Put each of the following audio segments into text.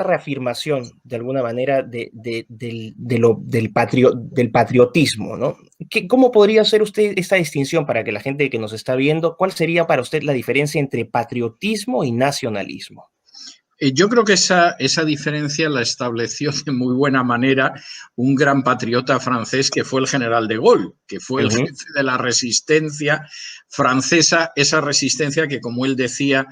reafirmación, de alguna manera, del patriotismo, ¿no? ¿Cómo podría hacer usted esta distinción para que la gente que nos está viendo, cuál sería para usted la diferencia entre patriotismo y nacionalismo? Yo creo que esa diferencia la estableció de muy buena manera un gran patriota francés que fue el general de Gaulle, que fue el jefe de la resistencia francesa, esa resistencia que, como él decía,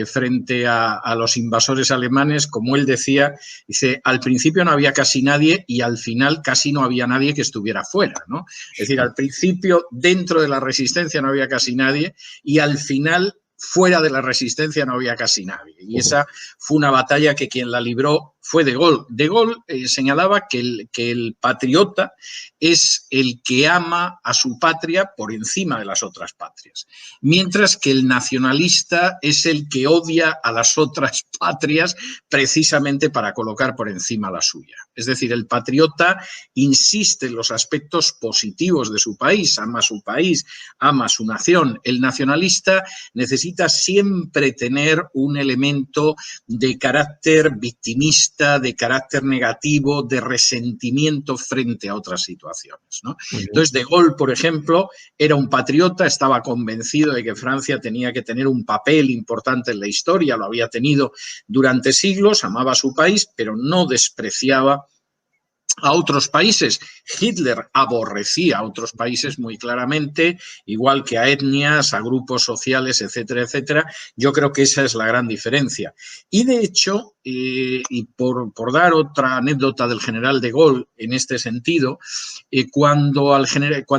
frente a los invasores alemanes, como él decía, dice, al principio no había casi nadie y al final casi no había nadie que estuviera fuera, ¿no? Es decir, al principio dentro de la resistencia no había casi nadie y al final fuera de la resistencia no había casi nadie. Y esa fue una batalla que quien la libró fue De Gaulle. De Gaulle señalaba que el patriota es el que ama a su patria por encima de las otras patrias, mientras que el nacionalista es el que odia a las otras patrias precisamente para colocar por encima la suya. Es decir, el patriota insiste en los aspectos positivos de su país, ama su nación. El nacionalista necesita siempre tener un elemento de carácter victimista, de carácter negativo, de resentimiento frente a otras situaciones, ¿no? Entonces, De Gaulle, por ejemplo, era un patriota, estaba convencido de que Francia tenía que tener un papel importante en la historia, lo había tenido durante siglos, amaba a su país, pero no despreciaba a otros países. Hitler aborrecía a otros países muy claramente, igual que a etnias, a grupos sociales, etcétera, etcétera. Yo creo que esa es la gran diferencia. Y de hecho, y por dar otra anécdota del general de Gaulle en este sentido, cuando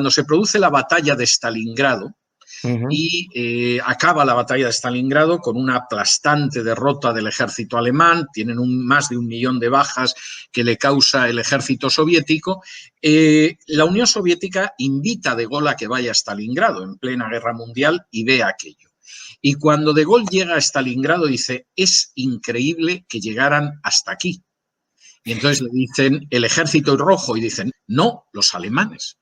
se produce la batalla de Stalingrado, y acaba la batalla de Stalingrado con una aplastante derrota del ejército alemán, tienen más de 1 millón de bajas que le causa el ejército soviético. La Unión Soviética invita a De Gaulle a que vaya a Stalingrado en plena guerra mundial y vea aquello. Y cuando De Gaulle llega a Stalingrado dice, es increíble que llegaran hasta aquí. Y entonces le dicen el ejército rojo y dicen, no, los alemanes.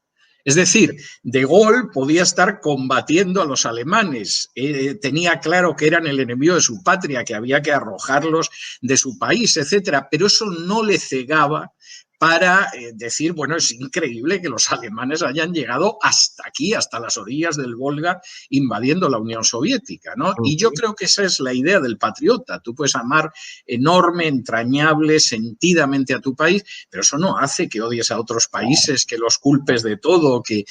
Es decir, De Gaulle podía estar combatiendo a los alemanes, tenía claro que eran el enemigo de su patria, que había que arrojarlos de su país, etcétera, pero eso no le cegaba para decir, bueno, es increíble que los alemanes hayan llegado hasta aquí, hasta las orillas del Volga, invadiendo la Unión Soviética, ¿no? Y yo creo que esa es la idea del patriota. Tú puedes amar enorme, entrañable, sentidamente a tu país, pero eso no hace que odies a otros países, que los culpes de todo, que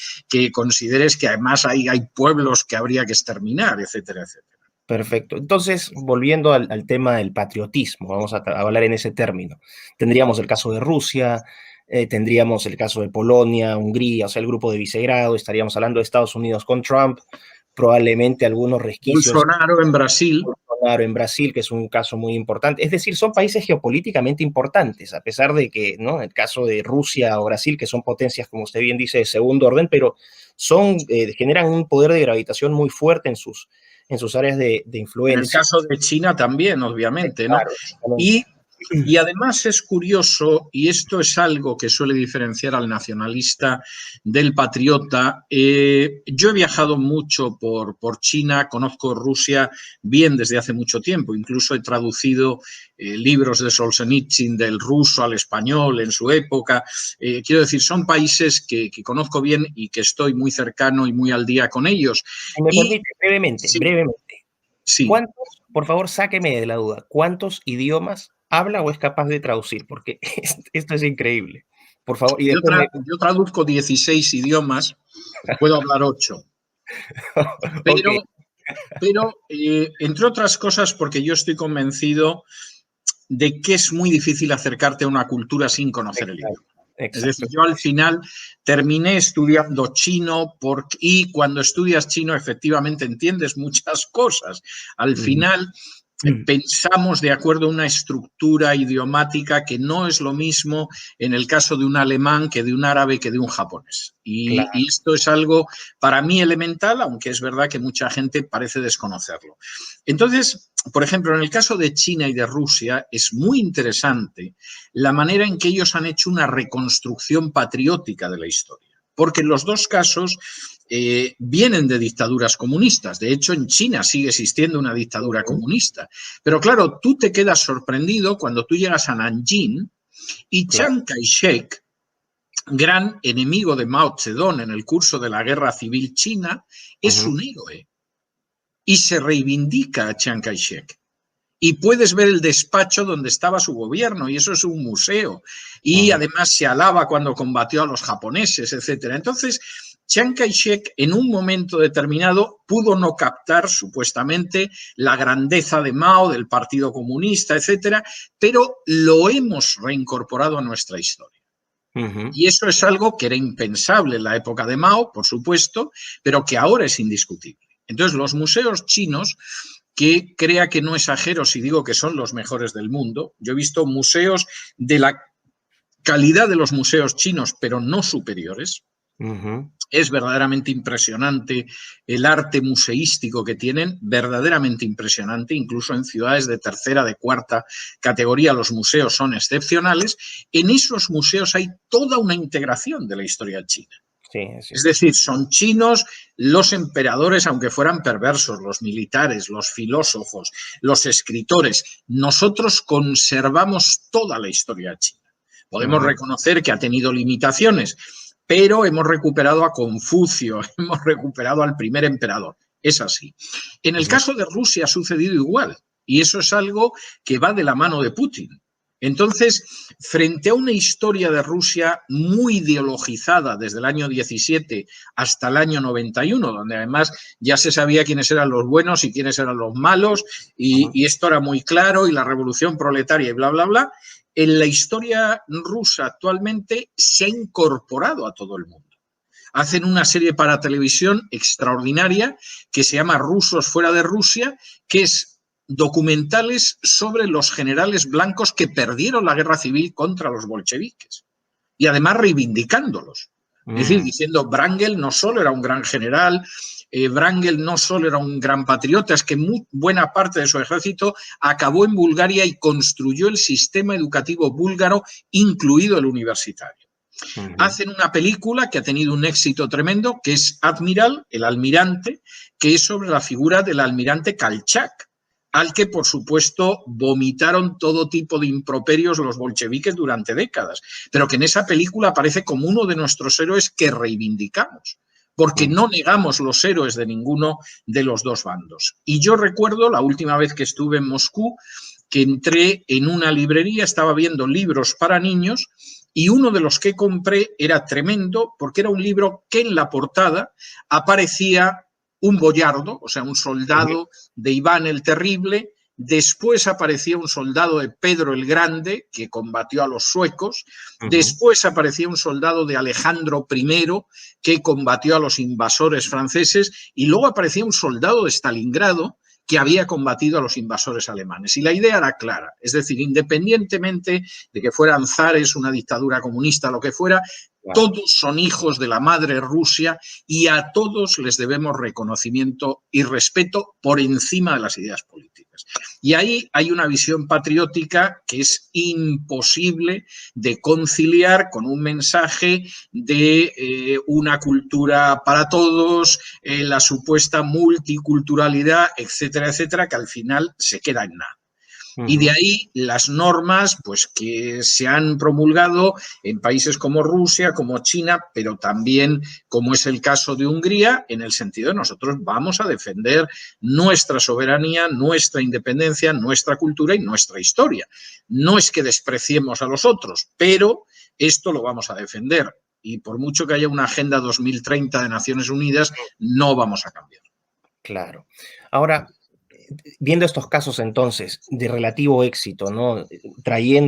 consideres que además hay pueblos que habría que exterminar, etcétera, etcétera. Perfecto. Entonces, volviendo al tema del patriotismo, vamos a hablar en ese término. Tendríamos el caso de Rusia, tendríamos el caso de Polonia, Hungría, o sea, el grupo de Visegrado, estaríamos hablando de Estados Unidos con Trump, probablemente algunos resquicios. Bolsonaro en Brasil. Bolsonaro en Brasil, que es un caso muy importante. Es decir, son países geopolíticamente importantes, a pesar de que, ¿no?, el caso de Rusia o Brasil, que son potencias, como usted bien dice, de segundo orden, pero generan un poder de gravitación muy fuerte en sus áreas de influencia. En el caso de China también, obviamente, ¿no? Claro. Y además es curioso, y esto es algo que suele diferenciar al nacionalista del patriota. Yo he viajado mucho por China, conozco Rusia bien desde hace mucho tiempo, incluso he traducido libros de Solzhenitsyn del ruso al español en su época. Quiero decir, son países que conozco bien y que estoy muy cercano y muy al día con ellos. Si me permite, brevemente. Sí. ¿Cuántos, por favor, sáqueme de la duda, cuántos idiomas habla o es capaz de traducir? Porque esto es increíble. Por favor. Y yo traduzco 16 idiomas, puedo hablar 8. Pero, entre otras cosas, porque yo estoy convencido de que es muy difícil acercarte a una cultura sin conocer el idioma. Es decir, yo al final terminé estudiando chino y cuando estudias chino efectivamente entiendes muchas cosas. Al final pensamos de acuerdo a una estructura idiomática que no es lo mismo en el caso de un alemán que de un árabe que de un japonés. Y esto es algo para mí elemental, aunque es verdad que mucha gente parece desconocerlo. Entonces, por ejemplo, en el caso de China y de Rusia es muy interesante la manera en que ellos han hecho una reconstrucción patriótica de la historia. porque en los dos casos vienen de dictaduras comunistas. De hecho, en China sigue existiendo una dictadura comunista. Pero claro, tú te quedas sorprendido cuando tú llegas a Nanjing y Chiang Kai-shek, gran enemigo de Mao Zedong en el curso de la Guerra Civil China, es un héroe y se reivindica a Chiang Kai-shek. Y puedes ver el despacho donde estaba su gobierno, y eso es un museo. Y además se alaba cuando combatió a los japoneses, etc. Entonces, Chiang Kai-shek en un momento determinado pudo no captar, supuestamente, la grandeza de Mao, del Partido Comunista, etc., pero lo hemos reincorporado a nuestra historia. Y eso es algo que era impensable en la época de Mao, por supuesto, pero que ahora es indiscutible. Entonces, los museos chinos, que crea que no exagero si digo que son los mejores del mundo. Yo he visto museos de la calidad de los museos chinos, pero no superiores. Es verdaderamente impresionante el arte museístico que tienen, verdaderamente impresionante, incluso en ciudades de tercera, de cuarta categoría los museos son excepcionales. En esos museos hay toda una integración de la historia china. Sí, es decir, son chinos los emperadores, aunque fueran perversos, los militares, los filósofos, los escritores. Nosotros conservamos toda la historia china. Podemos reconocer que ha tenido limitaciones, pero hemos recuperado a Confucio, hemos recuperado al primer emperador. Es así. En el caso de Rusia ha sucedido igual, y eso es algo que va de la mano de Putin. Entonces, frente a una historia de Rusia muy ideologizada desde el año 17 hasta el año 91, donde además ya se sabía quiénes eran los buenos y quiénes eran los malos, y esto era muy claro, y la revolución proletaria y bla, bla, bla, en la historia rusa actualmente se ha incorporado a todo el mundo. Hacen una serie para televisión extraordinaria que se llama Rusos fuera de Rusia, que es documentales sobre los generales blancos que perdieron la guerra civil contra los bolcheviques y además reivindicándolos. Es decir, diciendo Wrangel no solo era un gran general, Wrangel no solo era un gran patriota, es que buena parte de su ejército acabó en Bulgaria y construyó el sistema educativo búlgaro, incluido el universitario. Hacen una película que ha tenido un éxito tremendo, que es Admiral, el almirante, que es sobre la figura del almirante Kolchak, al que, por supuesto, vomitaron todo tipo de improperios los bolcheviques durante décadas, pero que en esa película aparece como uno de nuestros héroes que reivindicamos, porque no negamos los héroes de ninguno de los dos bandos. Y yo recuerdo la última vez que estuve en Moscú, que entré en una librería, estaba viendo libros para niños, y uno de los que compré era tremendo, porque era un libro que en la portada aparecía un boyardo, o sea, un soldado de Iván el Terrible. Después aparecía un soldado de Pedro el Grande, que combatió a los suecos. Después aparecía un soldado de Alejandro I, que combatió a los invasores franceses. Y luego aparecía un soldado de Stalingrado, que había combatido a los invasores alemanes. Y la idea era clara, es decir, independientemente de que fueran zares, una dictadura comunista, lo que fuera, todos son hijos de la madre Rusia y a todos les debemos reconocimiento y respeto por encima de las ideas políticas. Y ahí hay una visión patriótica que es imposible de conciliar con un mensaje de una cultura para todos, la supuesta multiculturalidad, etcétera, etcétera, que al final se queda en nada. Y de ahí las normas pues, que se han promulgado en países como Rusia, como China, pero también, como es el caso de Hungría, en el sentido de nosotros vamos a defender nuestra soberanía, nuestra independencia, nuestra cultura y nuestra historia. No es que despreciemos a los otros, pero esto lo vamos a defender. Y por mucho que haya una Agenda 2030 de Naciones Unidas, no vamos a cambiar. Claro. Ahora, viendo estos casos entonces de relativo éxito, ¿no? Trayendo